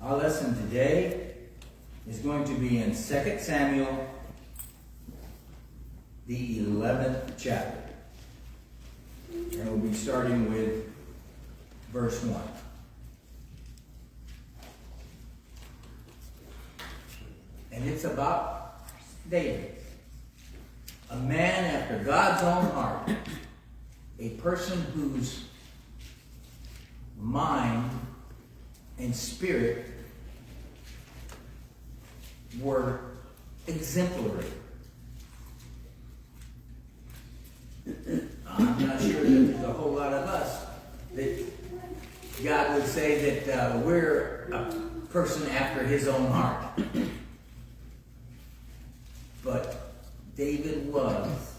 Our lesson today is going to be in 2 Samuel, the 11th chapter. And we'll be starting with verse 1. And it's about David, a man after God's own heart, a person whose mind and spirit were exemplary. I'm not sure that there's a whole lot of us that God would say that we're a person after his own heart. But David was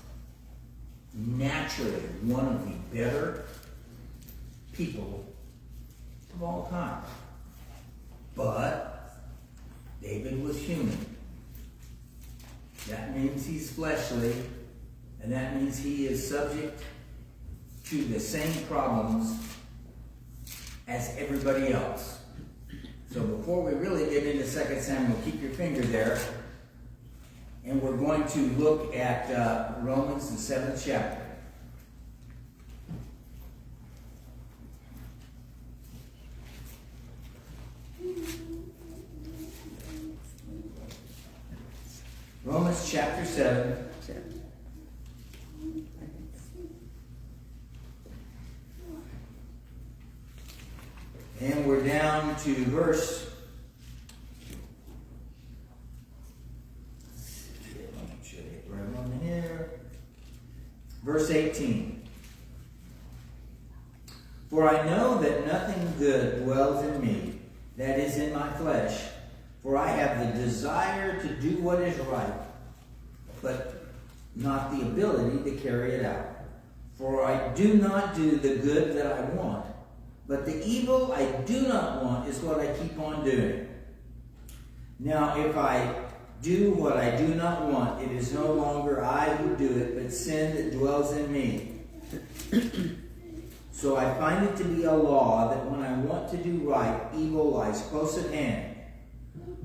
naturally one of the better people of all time. But David was human. That means he's fleshly, and that means he is subject to the same problems as everybody else. So before we really get into 2 Samuel, keep your finger there. And we're going to look at Romans, the 7th chapter. Romans chapter 7. And we're down to verse... Verse 18. For I know that nothing good dwells in me, that is in my flesh. For I have the desire to do what is right, but not the ability to carry it out. For I do not do the good that I want, but the evil I do not want is what I keep on doing. Now if I do what I do not want, it is no longer I who do it, but sin that dwells in me. So I find it to be a law that when I want to do right, evil lies close at hand.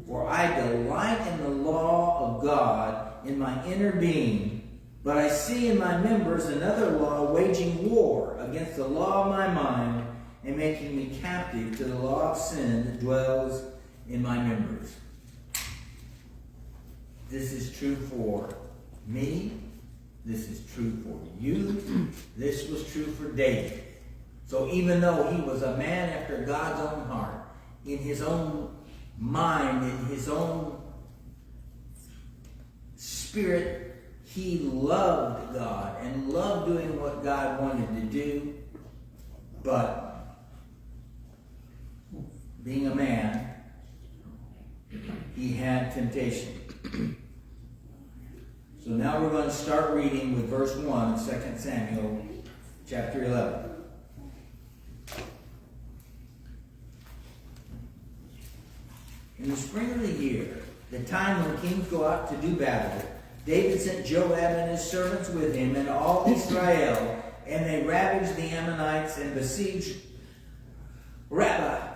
For I delight in the law of God in my inner being, but I see in my members another law waging war against the law of my mind and making me captive to the law of sin that dwells in my members. This is true for me. This is true for you. This was true for David. So even though he was a man after God's own heart, in his own mind, in his own spirit, he loved God and loved doing what God wanted to do. But being a man, he had temptation. So now we're going to start reading with verse 1 of 2 Samuel chapter 11. In the spring of the year, the time when kings go out to do battle, David sent Joab and his servants with him and all Israel, and they ravaged the Ammonites and besieged Rabbah.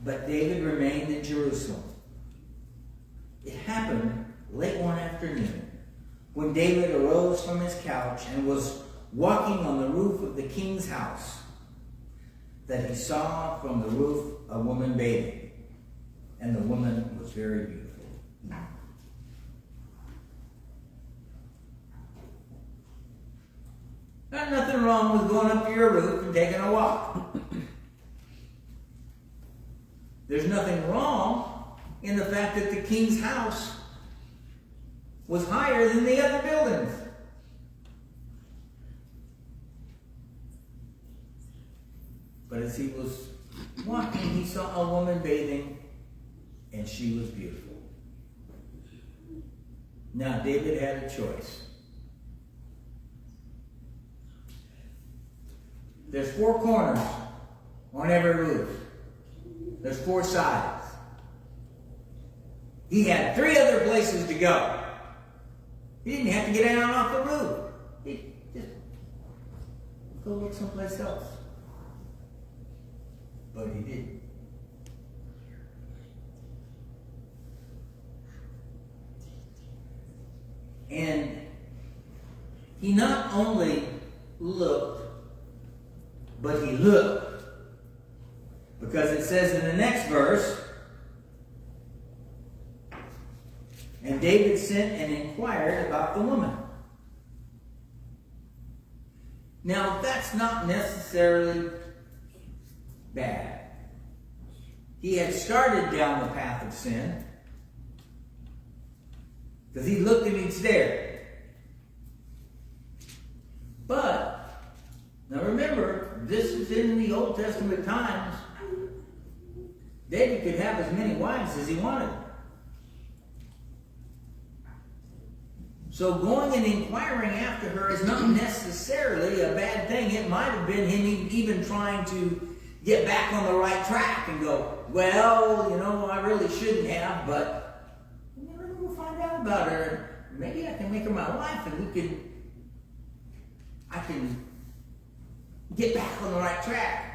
But David remained in Jerusalem. It happened late one afternoon, when David arose from his couch and was walking on the roof of the king's house, that he saw from the roof a woman bathing, and the woman was very beautiful. There's nothing wrong with going up to your roof and taking a walk. There's nothing wrong in the fact that the king's house was higher than the other buildings. But as he was walking, he saw a woman bathing, and she was beautiful. Now, David had a choice. There's 4 corners on every roof. There's 4 sides. He had 3 other places to go. He didn't have to get down off the roof. He just go look someplace else. But he didn't. he not only looked, but he looked. Because it says in the next verse, and David sent and inquired about the woman. Now, that's not necessarily bad. He had started down the path of sin because he looked and he stared. But, now remember, this is in the Old Testament times. David could have as many wives as he wanted. So going and inquiring after her is not necessarily a bad thing. It might have been him even trying to get back on the right track and go, well, I really shouldn't have, but we'll find out about her. Maybe I can make her my wife and I can get back on the right track.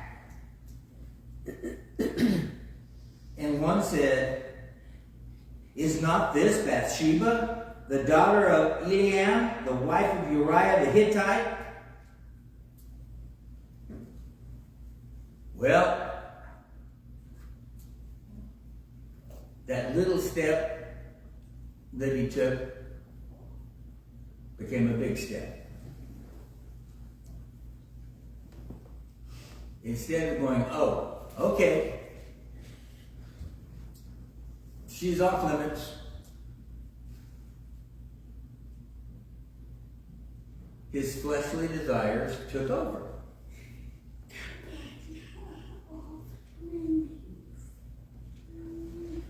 And one said, is not this Bathsheba, the daughter of Eliam, the wife of Uriah the Hittite? Well, that little step that he took became a big step. Instead of going, oh, okay, she's off limits, his fleshly desires took over.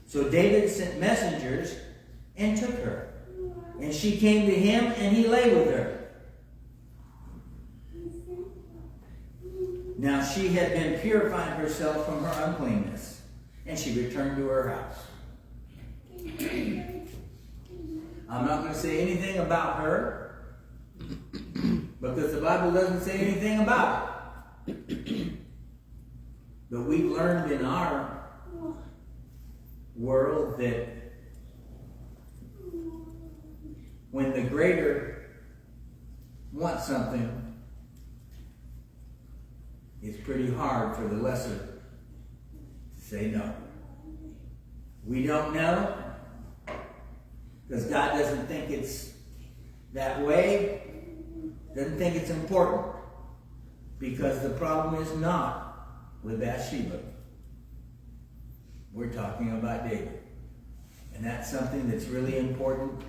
So David sent messengers and took her. And she came to him and he lay with her. Now she had been purifying herself from her uncleanness. And she returned to her house. I'm not going to say anything about her, because the Bible doesn't say anything about it. But we've learned in our world that when the greater wants something, it's pretty hard for the lesser to say no. We don't know because God doesn't think it's that way, doesn't think it's important, because the problem is not with Bathsheba. We're talking about David. And that's something that's really important.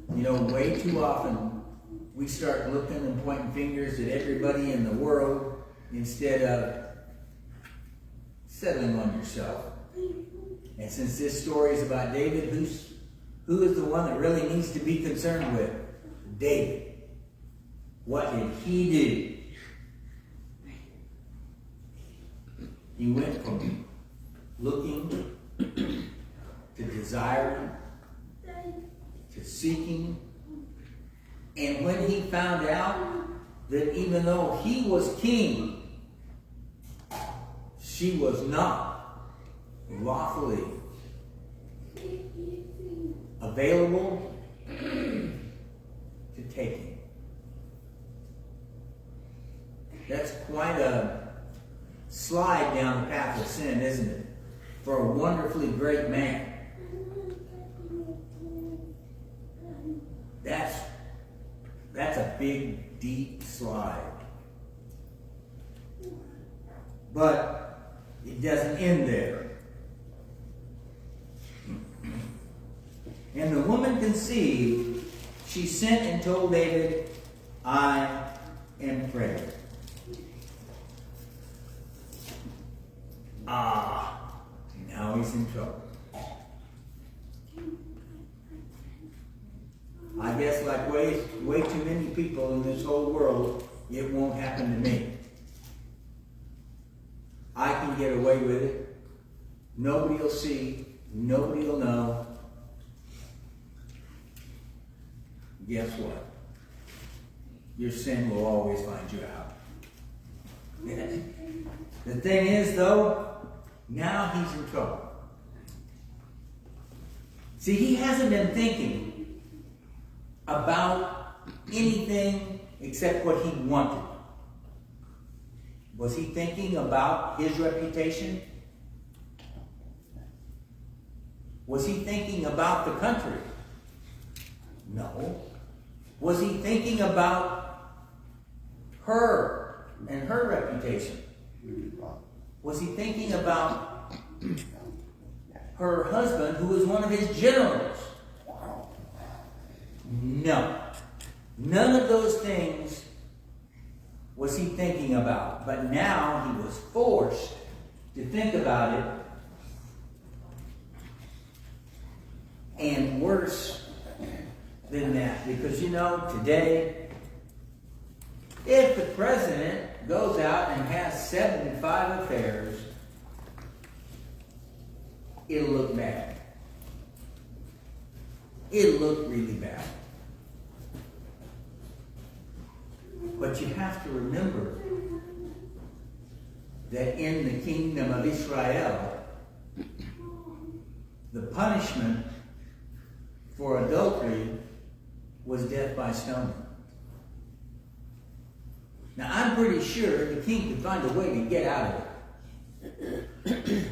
Way too often we start looking and pointing fingers at everybody in the world instead of settling on yourself. And since this story is about David, who is the one that really needs to be concerned with? David. What did he do? He went from looking to desiring to seeking. And when he found out that even though he was king, she was not lawfully available to take him. That's quite a slide down the path of sin, isn't it? For a wonderfully great man. That's a big, deep slide. But it doesn't end there. And the woman conceived, she sent and told David, I am pregnant. Now he's in trouble. I guess like way too many people in this whole world, it won't happen to me. I can get away with it. Nobody will see. Nobody will know. Guess what? Your sin will always find you out. The thing is, though, now he's in trouble. See, he hasn't been thinking about anything except what he wanted. Was he thinking about his reputation? Was he thinking about the country? No. Was he thinking about her and her reputation? Was he thinking about her husband, who was one of his generals? No. None of those things was he thinking about. But now he was forced to think about it. And worse than that. Because today, if the president goes out and has 75 affairs, it'll look bad. It'll look really bad. But you have to remember that in the kingdom of Israel, the punishment for adultery was death by stoning. Now, I'm pretty sure the king could find a way to get out of it.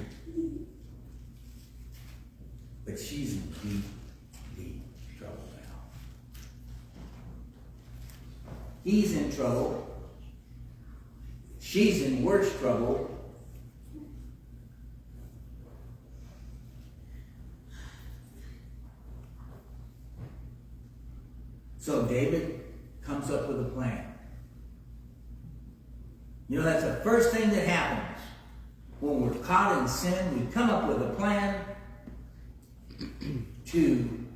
But she's in deep, deep trouble now. He's in trouble. She's in worse trouble. So David comes up with a plan. That's the first thing that happens. When we're caught in sin, we come up with a plan to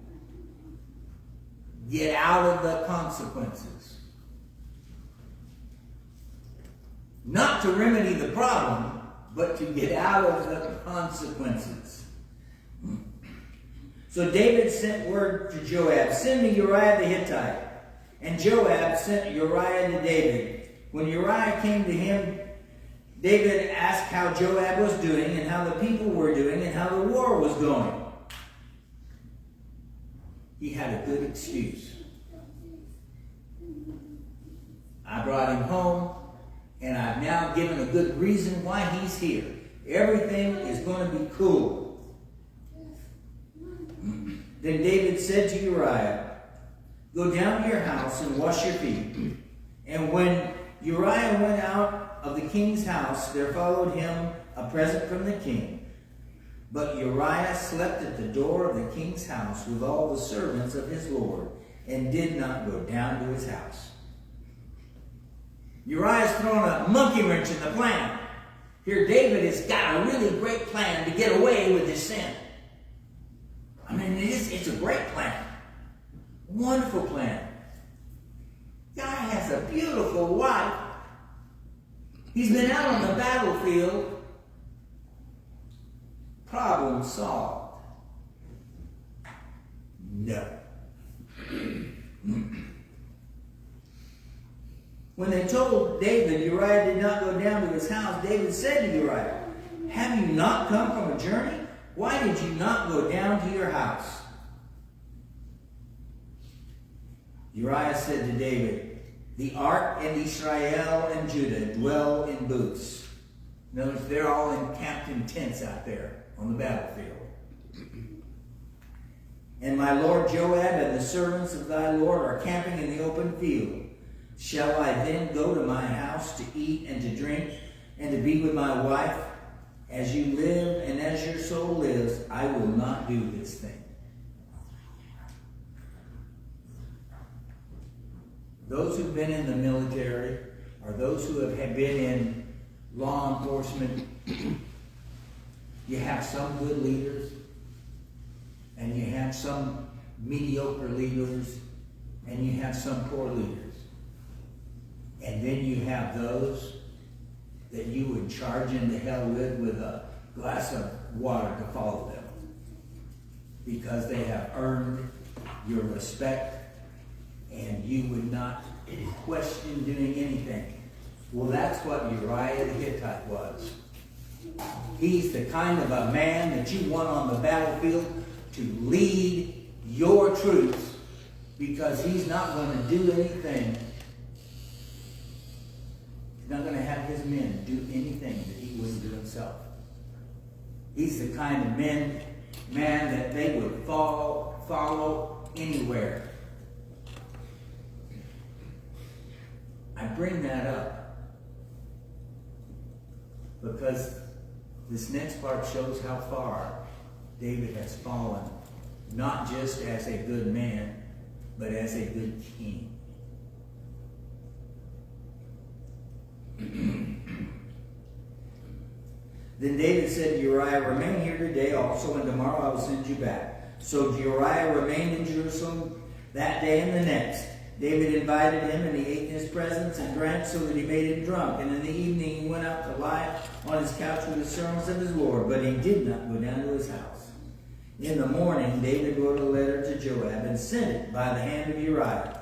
get out of the consequences. Not to remedy the problem, but to get out of the consequences. So David sent word to Joab, "Send me Uriah the Hittite." And Joab sent Uriah to David. When Uriah came to him, David asked how Joab was doing and how the people were doing and how the war was going. He had a good excuse. I brought him home, and I've now given a good reason why he's here. Everything is going to be cool. Then David said to Uriah, "Go down to your house and wash your feet." And when Uriah went out of the king's house, there followed him a present from the king. But Uriah slept at the door of the king's house with all the servants of his lord, and did not go down to his house. Uriah's thrown a monkey wrench in the plan. Here David has got a really great plan to get away with his sin. It's a great plan. Wonderful plan. Guy has a beautiful wife. He's been out on the battlefield. Problem solved. No. When they told David Uriah did not go down to his house, David said to Uriah, "Have you not come from a journey? Why did you not go down to your house?" Uriah said to David, "The ark and Israel and Judah dwell in booths." In other words, they're all encamped in tents out there on the battlefield. "And my lord Joab and the servants of thy Lord are camping in the open field. Shall I then go to my house to eat and to drink and to be with my wife? As you live and as your soul lives, I will not do this thing." Those who've been in the military, or those who have been in law enforcement, you have some good leaders, and you have some mediocre leaders, and you have some poor leaders. And then you have those that you would charge into hell with a glass of water to follow them, because they have earned your respect, and you would not question doing anything. Well, that's what Uriah the Hittite was. He's the kind of a man that you want on the battlefield to lead your troops because he's not going to do anything. He's not going to have his men do anything that he wouldn't do himself. He's the kind of man that they would follow anywhere. I bring that up because this next part shows how far David has fallen, not just as a good man, but as a good king. Then David said to Uriah, "Remain here today also, and tomorrow I will send you back." So Uriah remained in Jerusalem that day and the next. David invited him, and he ate in his presence and drank so that he made him drunk. And in the evening he went out to lie on his couch with the servants of his Lord, but he did not go down to his house. In the morning David wrote a letter to Joab and sent it by the hand of Uriah.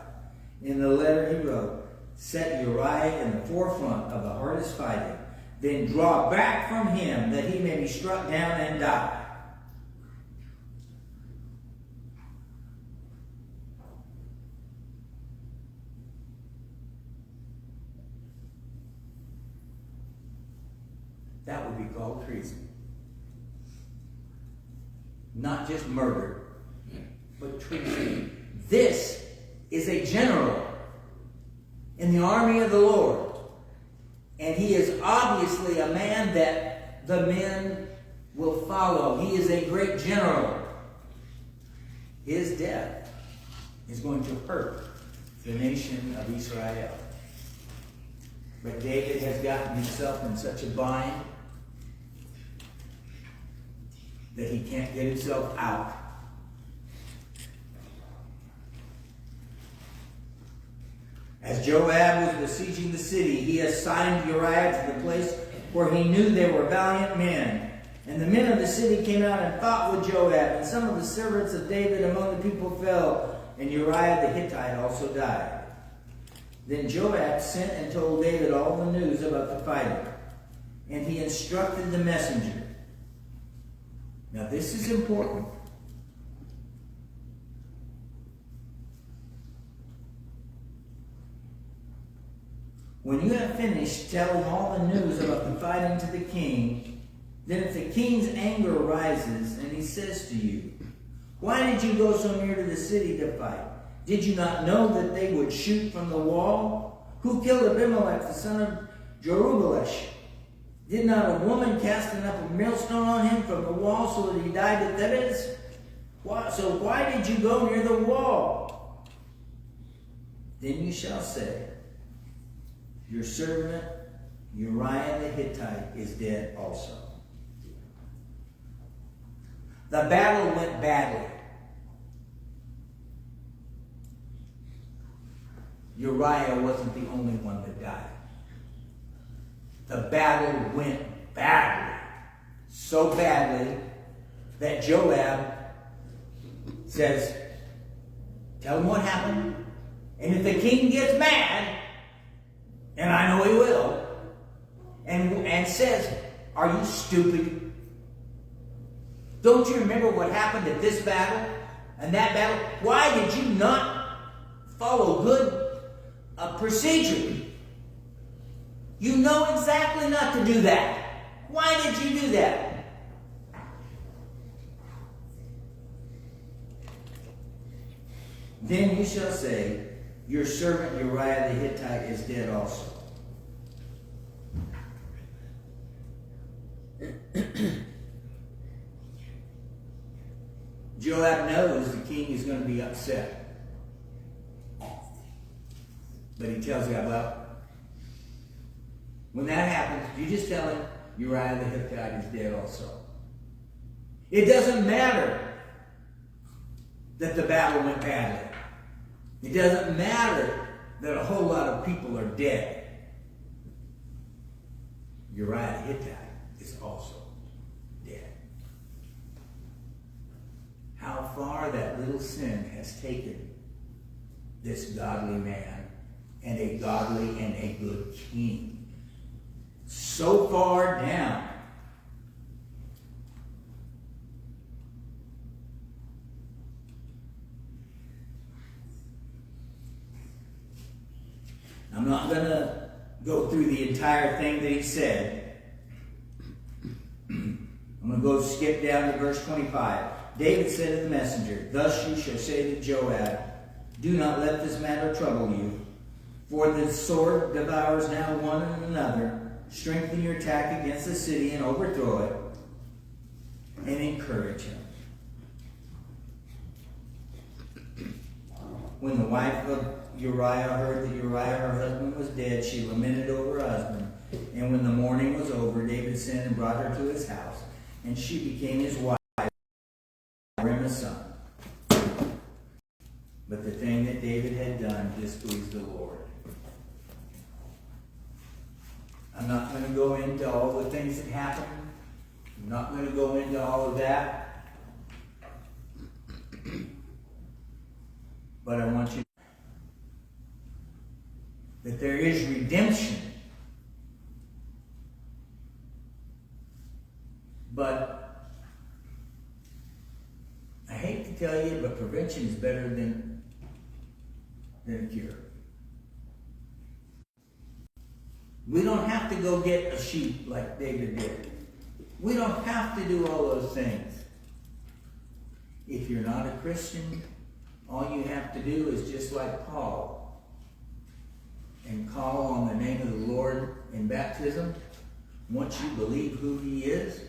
In the letter he wrote, "Set Uriah in the forefront of the hardest fighting, then draw back from him that he may be struck down and die." That would be called treason. Not just murder, but treason. This is a general in the army of the Lord. And he is obviously a man that the men will follow. He is a great general. His death is going to hurt the nation of Israel. But David has gotten himself in such a bind that he can't get himself out. As Joab was besieging the city, he assigned Uriah to the place where he knew there were valiant men. And the men of the city came out and fought with Joab, and some of the servants of David among the people fell, and Uriah the Hittite also died. Then Joab sent and told David all the news about the fighting, and he instructed the messenger. Now this is important. When you have finished telling all the news about the fighting to the king, then if the king's anger arises and he says to you, "Why did you go so near to the city to fight? Did you not know that they would shoot from the wall? Who killed Abimelech, the son of Jerubbaal? Did not a woman cast up a millstone on him from the wall so that he died at Thebez? So why did you go near the wall?" Then you shall say, "Your servant Uriah the Hittite is dead also." The battle went badly. Uriah wasn't the only one that died. The battle went badly. So badly that Joab says, "Tell him what happened. And if the king gets mad, and I know he will, and says, 'Are you stupid? Don't you remember what happened at this battle and that battle? Why did you not follow good procedure? You know exactly not to do that. Why did you do that?' Then you shall say, 'Your servant Uriah the Hittite is dead also.'" Joab knows the king is going to be upset. But he tells God, "Well, when that happens, you just tell him Uriah the Hittite is dead also." It doesn't matter that the battle went badly. It doesn't matter that a whole lot of people are dead. Uriah the Hittite is also dead. How far that little sin has taken this godly man and a godly and a good king. So far down. through the entire thing that he said. I'm going to go skip down to verse 25. David said to the messenger, "Thus you shall say to Joab, do not let this matter trouble you, for the sword devours now one and another. Strengthen your attack against the city and overthrow it, and encourage him." When the wife of Uriah heard that Uriah, her husband, was dead, she lamented over her husband. And when the mourning was over, David sent and brought her to his house, and she became his wife, bore him a son. But the thing that David had done displeased the Lord. I'm not going to go into all the things that happened. I'm not going to go into all of that. But I want you to know that there is redemption. But I hate to tell you, but prevention is better than a cure. We don't have to go get a sheep like David did. We don't have to do all those things. If you're not a Christian, all you have to do is just like Paul and call on the name of the Lord in baptism. Once you believe who he is,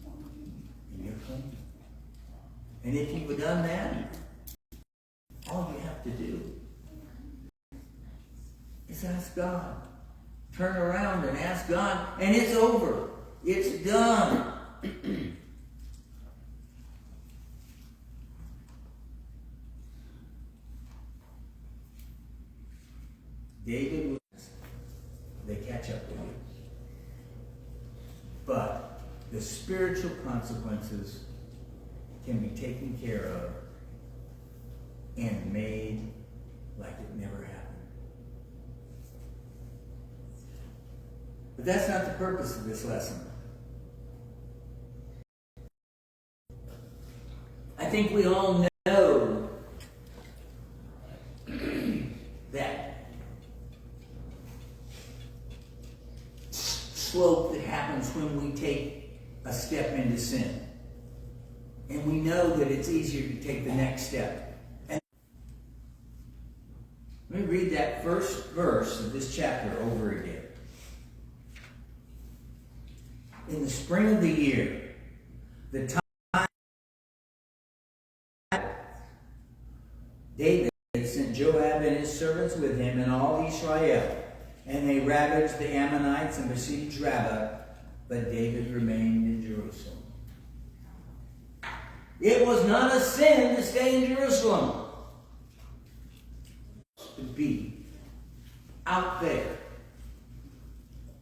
and you're clean. And if you've done that, all you have to do is ask God. Turn around and ask God, and it's over. It's done. David was, they catch up with you. But the spiritual consequences can be taken care of and made like it never happened. But that's not the purpose of this lesson. I think we all know that slope that happens when we take a step into sin. And we know that it's easier to take the next step. And let me read that first verse of this chapter over again. In the spring of the year, the time David sent Joab and his servants with him and all Israel, and they ravaged the Ammonites and besieged Rabbah, but David remained in Jerusalem. It was not a sin to stay in Jerusalem. To be out there.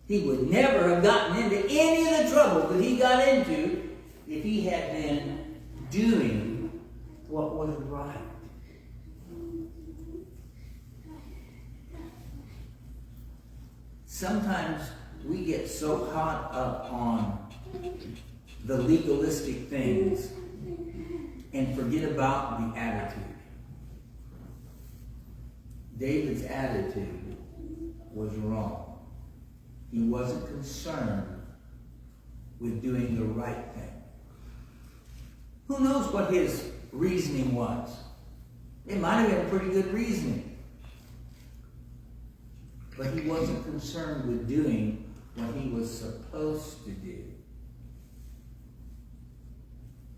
He would never have gotten into any of the trouble that he got into if he had been doing what was right. Sometimes we get so caught up on the legalistic things and forget about the attitude. David's attitude was wrong. He wasn't concerned with doing the right thing. Who knows what his reasoning was? It might have been pretty good reasoning. But he wasn't concerned with doing what he was supposed to do.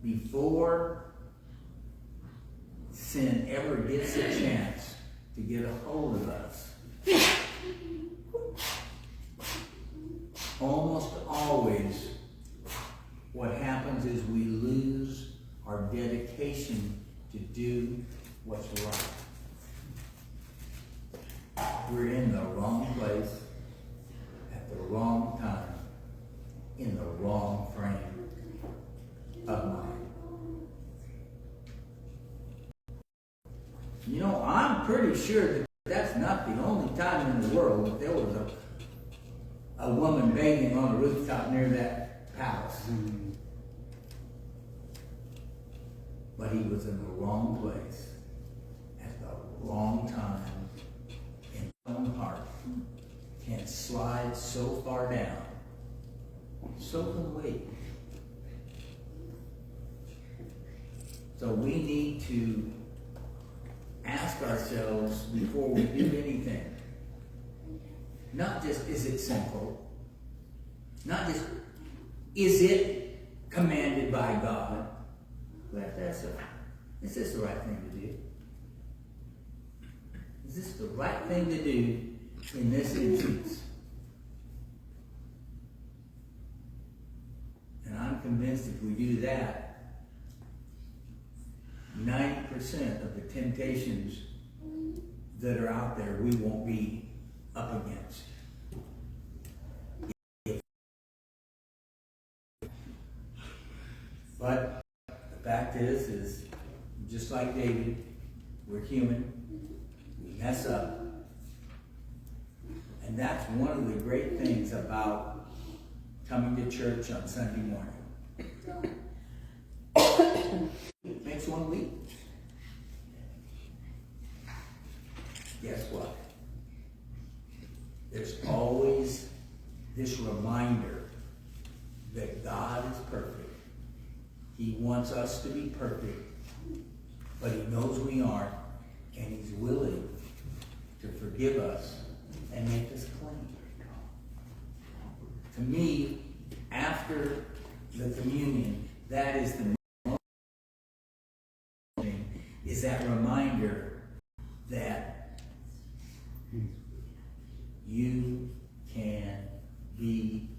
Before sin ever gets a chance to get a hold of us, almost always what happens is we lose our dedication to do what's right. We're in the wrong place at the wrong time in the wrong frame of mind. You know, I'm pretty sure that that's not the only time in the world that there was a woman bathing on a rooftop near that palace. Mm-hmm. But he was in the wrong place at the wrong time in his own heart. Can can slide so far down. So can we. So we need to ask ourselves before we do anything, not just is it sinful, not just is it commanded by God. We have to ask ourselves, is this the right thing to do? Is this the right thing to do in this instance? And I'm convinced if we do that, 90% of the temptations that are out there we won't be up against. But the fact is just like David, we're human. We mess up. And that's one of the great things about coming to church on Sunday morning. Makes one week. Guess what? There's always this reminder that God is perfect. He wants us to be perfect, but He knows we aren't, and He's willing to forgive us and make us clean. To me, after the communion, that is the is that reminder that you can be